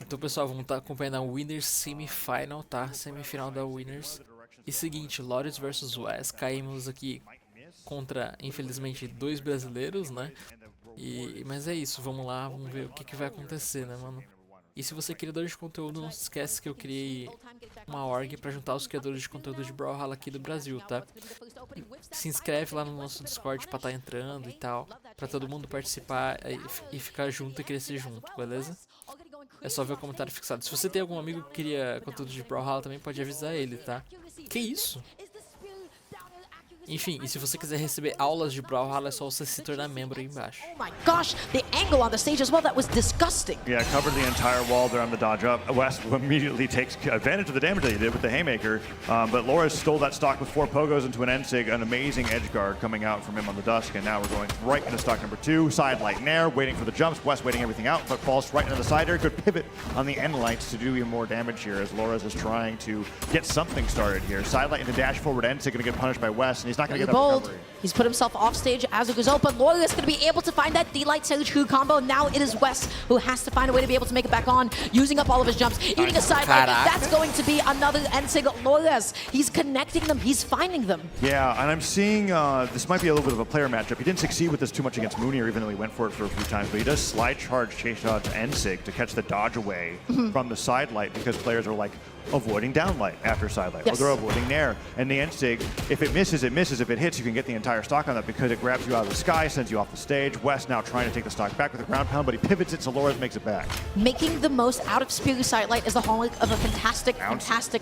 Então, pessoal, vamos estar acompanhando a Winners Semifinal, tá? Semifinal da Winners. E seguinte, Loris versus Wes. Caímos aqui contra, infelizmente, dois brasileiros, né? Mas é isso, vamos lá, vamos ver o que vai acontecer, né, mano? E se você é criador de conteúdo, não se esquece que eu criei uma org pra juntar os criadores de conteúdo de Brawlhalla aqui do Brasil, tá? Se inscreve lá no nosso Discord pra estar entrando e tal, pra todo mundo participar e ficar junto e crescer junto, beleza? É só ver o comentário fixado. Se você tem algum amigo que queria conteúdo de Brawlhalla, também pode avisar ele, tá? Que isso? Enfim, e se você quiser receber aulas de Brawlhalla, é só você se tornar membro aí embaixo. Oh my gosh, the angle on the stage as well, that was disgusting. Yeah, covered the entire wall there on the dodge up. West immediately takes advantage of the damage that he did with the Haymaker, but Loris stole that stock with 4 pogos into an N-Sig, an amazing edge guard coming out from him on the Dusk, and now we're going right into stock number 2, side light Nair, waiting for the jumps, West waiting everything out, but falls right into the side air, good pivot on the end lights to do even more damage here as Loris is trying to get something started here. Side light into dash forward N-Sig, going to get punished by West, and he's not going to get that Bold. recovery. He's put himself off stage as it goes out, but Loyal is going to be able to find that D-Light Sage Crew combo. Now it is West who has to find a way to be able to make it back on, using up all of his jumps, eating a side light. That's going to be another N-Sig Loyas. He's connecting them, he's finding them. Yeah, and I'm seeing this might be a little bit of a player matchup. He didn't succeed with this too much against Moonir, even though he went for it for a few times, but he does slide charge, chase dodge, N-Sig to catch the dodge away from the side light because players are like avoiding down light after side light. Yes. Or they're avoiding Nair. And the N-Sig, if it misses, it misses. If it hits, you can get the entire stock on that because it grabs you out of the sky, sends you off the stage. West now trying to take the stock back with a ground pound, but he pivots it so Loris makes it back. Making the most out of Spirit Side Light is the hallmark of a fantastic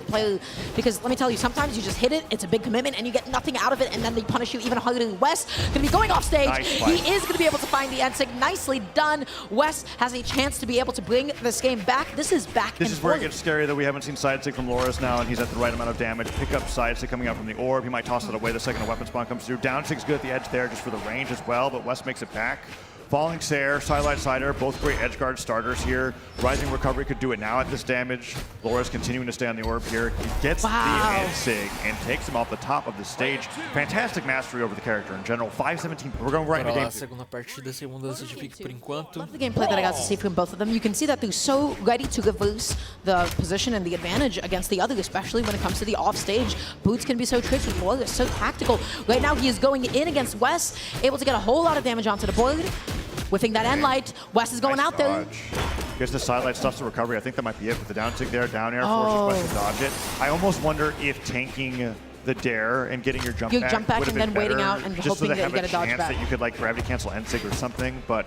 player. Because let me tell you, sometimes you just hit it, it's a big commitment, and you get nothing out of it, and then they punish you even harder. West gonna be going off stage. Nice He is gonna be able to find the N-Sig. Nicely done. West has a chance to be able to bring this game back. This is back This and is where it forth. gets scary that we haven't seen side sig from Loris now, and he's at the right amount of damage. Pick up side sig coming out from the orb. He might toss it away the second a weapon spawn comes through. Down sig's good at the edge there just for the range as well, but West makes it back. Falling Sair, Sidelight Sider, both great edge guard starters here. Rising Recovery could do it now at this damage. Loris continuing to stay on the orb here. He gets the N-Sig and takes him off the top of the stage. Fantastic mastery over the character in general. 5-17, we're going right into Bora lá, game 2. segunda partida, segunda dança de pique por enquanto. Love the gameplay that I got to see from both of them. You can see that they're so ready to reverse the position and the advantage against the other, especially when it comes to the offstage. Boots can be so tricky, Loyal is so tactical. Right now he is going in against West, able to get a whole lot of damage onto the board. Whiffing that end light, West is going out there. Gets the sidelight, stuffs the recovery. I think that might be it with the down tick there, down air, forces West to dodge it. I almost wonder if tanking the dare and getting your jump back would have and been then waiting better, out and just hoping so that you have get a dodge chance back. that you could like gravity cancel N-Sig or something, but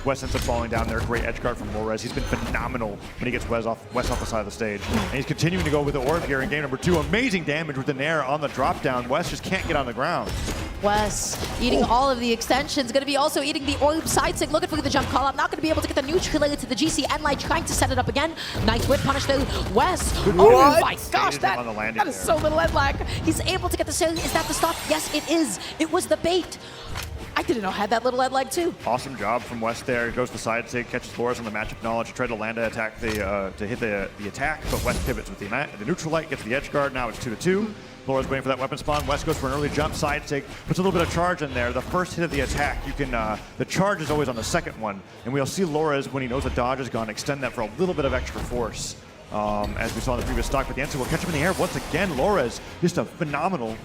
West ends up falling down there. Great edge guard from Lorez. He's been phenomenal when he gets West off the side of the stage. And he's continuing to go with the orb here in game number 2. Amazing damage with the Nair on the drop down. West just can't get on the ground. West eating all of the extensions, going to be also eating the orb side sig, looking for the jump call up, not going to be able to get the neutral to the GC N-Light, trying to set it up again. Nice whip punish there. West, oh my gosh, that is so little N-Lag. He's able to get the sale. Is that the stop? Yes, it is. It was the bait. I didn't know I had that little N-Lag too. Awesome job from West there. Goes to the side sig, catches Loris on the matchup knowledge. He tried to land an attack to hit the attack, but West pivots with the neutral light, gets the edge guard. Now it's 2-2. Loris waiting for that weapon spawn. West goes for an early jump, side sig, puts a little bit of charge in there. The first hit of the attack, you can, the charge is always on the second one. And we'll see Loris, when he knows the dodge is gone, extend that for a little bit of extra force. As we saw in the previous stock, but the N-Sig will catch him in the air once again. Loris, just a phenomenal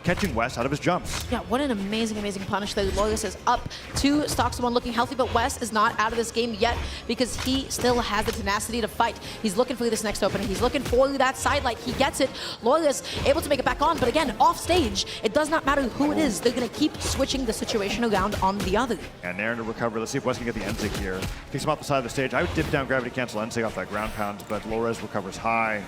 catching West out of his jumps. Yeah, what an amazing punish there. Loris is up 2 stocks to 1, looking healthy, but West is not out of this game yet because he still has the tenacity to fight. He's looking for this next opening. He's looking for that side light. He gets it. Loris able to make it back on, but again, off stage, it does not matter who it is. They're going to keep switching the situation around on the other. And Nair to recover. Let's see if West can get the N-Sig here. Kicks him off the side of the stage. I would dip down gravity cancel N-Sig off that ground pound, but Loris recovers high.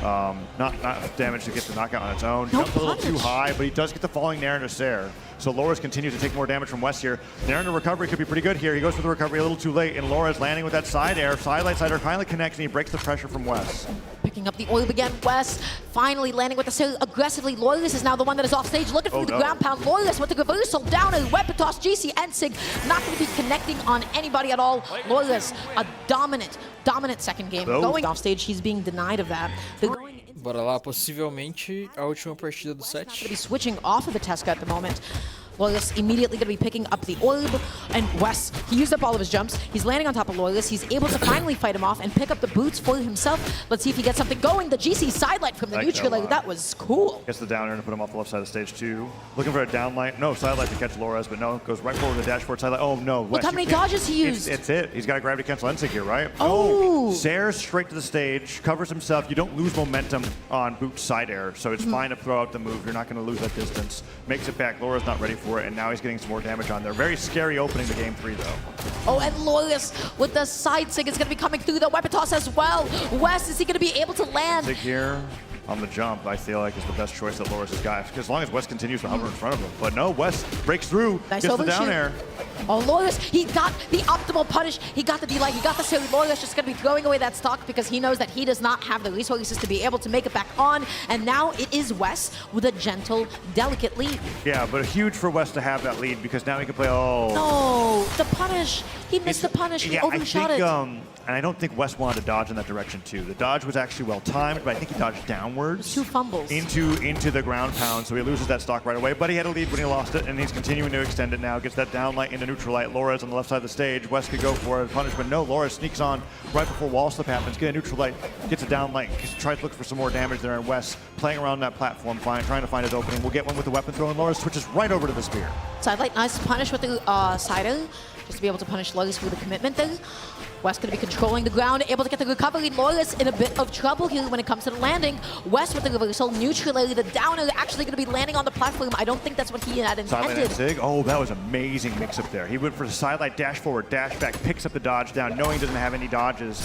Not enough damage to get the knockout on its own. Jumps a little too high, but he does get the falling Nair into Sair. So Loris continues to take more damage from West here. Nair into recovery could be pretty good here. He goes for the recovery a little too late, and Loris landing with that side air. Sidelight Sider finally connects, and he breaks the pressure from West. Picking up the orb again, West finally landing with the Sair aggressively. Loyalist is now the one that is off stage, looking for the ground pound. Loyalist with the reversal down, a weapon toss, GC N-Sig, not going to be connecting on anybody at all. Loyalist, a dominant second game. Going off stage, he's being denied of that. Bora lá, possivelmente a última partida do set. Going to be switching off of the Tesca at the moment. Loyalist immediately going to be picking up the orb, and West He used up all of his jumps. He's landing on top of Loyalist. He's able to finally fight him off and pick up the boots for himself. Let's see if he gets something going. The GC sidelight from the Like neutral. that That was cool. Gets the down air to put him off the left side of the stage too. Looking for a down light. No, sidelight to catch Lores, but no, goes right forward to the dash forward sidelight. Oh no, Look West, how you many can't- dodges he used. It's it. He's got to gravity cancel Ensig here, right? Oh. No. Sayers straight to the stage, covers himself. You don't lose momentum on Boot's side air, so it's fine to throw out the move. You're not going to lose that distance. Makes it back. Laura's not ready for it, and now he's getting some more damage on there. Very scary opening to game 3, though. Oh, and Loyalist with the side sig is going to be coming through the weapon toss as well. West, is he going to be able to land? Ensig here on the jump, I feel like is the best choice that Loris has got. Because as long as West continues to hover in front of him. But no, West breaks through, Nice gets the down overshoot. air. Oh, Loyalist, he got the optimal punish. He got the D-Light, he got the silly. Loyalist just going to be throwing away that stock because he knows that he does not have the resources to be able to make it back on. And now it is West with a gentle, delicate lead. Yeah, but huge for West to have that lead because now he can play, No, the punish. He missed the punish. He Yeah, overshot I think, it. and I don't think West wanted to dodge in that direction too. The dodge was actually well timed, but I think he dodged downwards. 2 fumbles. Into the ground pound, so he loses that stock right away. But he had a lead when he lost it, and he's continuing to extend it now. Gets that down light into neutral light. Lores on the left side of the stage. West could go for a punish, but no. Lores sneaks on right before wall slip happens. Get a neutral light, gets a down light, tries to look for some more damage there. And West playing around that platform, trying to find his opening. We'll get one with the weapon throw, and Lores switches right over to the spear. Sidelight, nice punish with the Sido, just to be able to punish Loyalist with the commitment there. West going to be controlling the ground, able to get the recovery. Loyalist in a bit of trouble here when it comes to the landing. West with the reversal, neutrally, the downer actually going to be landing on the platform. I don't think that's what he had Sidelight intended. and Sig. Oh, that was amazing mix-up there. He went for the sidelight, dash forward, dash back, picks up the dodge down, knowing he doesn't have any dodges.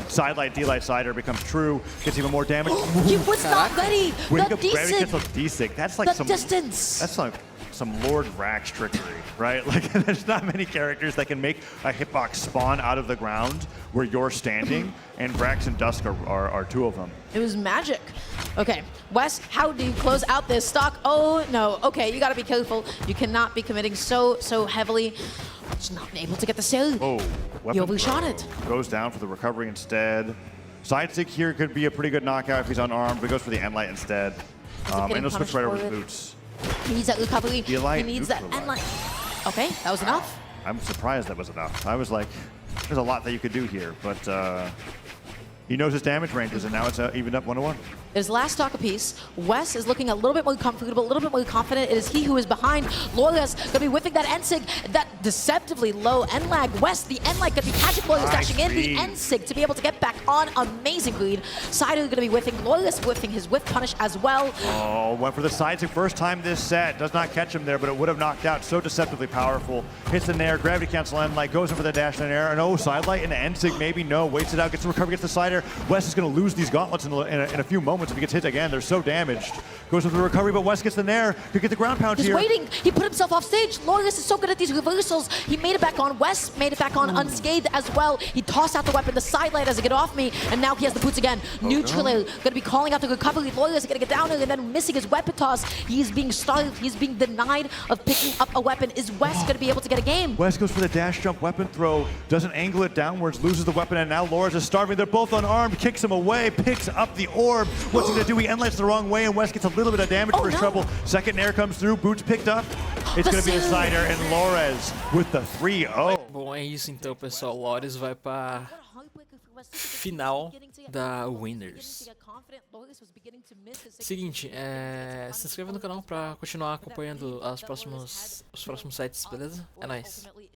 Sidelight, D-light, sider becomes true, gets even more damage. He was not ready. Wake The up, gravity decent, cancel D-Sig. That's like the some distance. That's like some Lord Rax trickery, right? Like, there's not many characters that can make a hitbox spawn out of the ground where you're standing, and Rax and Dusk are 2 of them. It was magic. Okay, West, how do you close out this stock? Oh, no. Okay, you got to be careful. You cannot be committing so heavily. Just not able to get the sale. Oh, He weapon overshot throw. it. Goes down for the recovery instead. Side stick here could be a pretty good knockout if he's unarmed, but goes for the end light instead. getting And he'll switch punished right over for to it? boots. He needs that recovery. The light He needs that neutral end light. light. Okay, that was enough. I'm surprised that was enough. I was like, there's a lot that you could do here, but he knows his damage ranges, and now it's evened up 1-1. His last stock apiece. Wes is looking a little bit more comfortable, a little bit more confident. It is he who is behind. Loyalist going to be whiffing that Ensig, that deceptively low end lag. West, the end lag going to be catching Loyalist, Nice dashing in the read. Ensig to be able to get back on. Amazing lead. Sido going to be whiffing. Loyalist whiffing his whiff punish as well. Oh, went for the side stick first time this set. Does not catch him there, but it would have knocked out. So deceptively powerful. Hits the nair, gravity cancel end light, goes in for the dash and air. And oh, side light into Ensig, maybe no. Waits it out, gets the recovery, gets the side air. West is going to lose these gauntlets in a few moments if he gets hit again. They're so damaged. Goes with the recovery, but West gets the nair. Could get the ground pound He's here. waiting. He put himself off stage. Loyalist is so good at these reversals. He made it back on. West made it back on unscathed as well. He tossed out the weapon. The side light doesn't get off me. And now he has the boots again. Neutral going to be calling out the recovery. Loyalist going to get down there and then missing his weapon toss. He's being starved. He's being denied of picking up a weapon. Is West going to be able to get a game? West goes for the dash jump weapon throw, doesn't angle it downwards, loses the weapon, and now Loris is starving. They're both unarmed, kicks him away, picks up the orb. What's he gonna do? He endlights the wrong way, and West gets a little bit of damage for his no. trouble. Second nair comes through, boots picked up. It's gonna be the cider, and Lores with the 3-0. Bom, é isso então, pessoal. Lores vai pra final da Winners. Seguinte, se inscreva no canal pra continuar acompanhando os próximos sites, beleza? É nóis.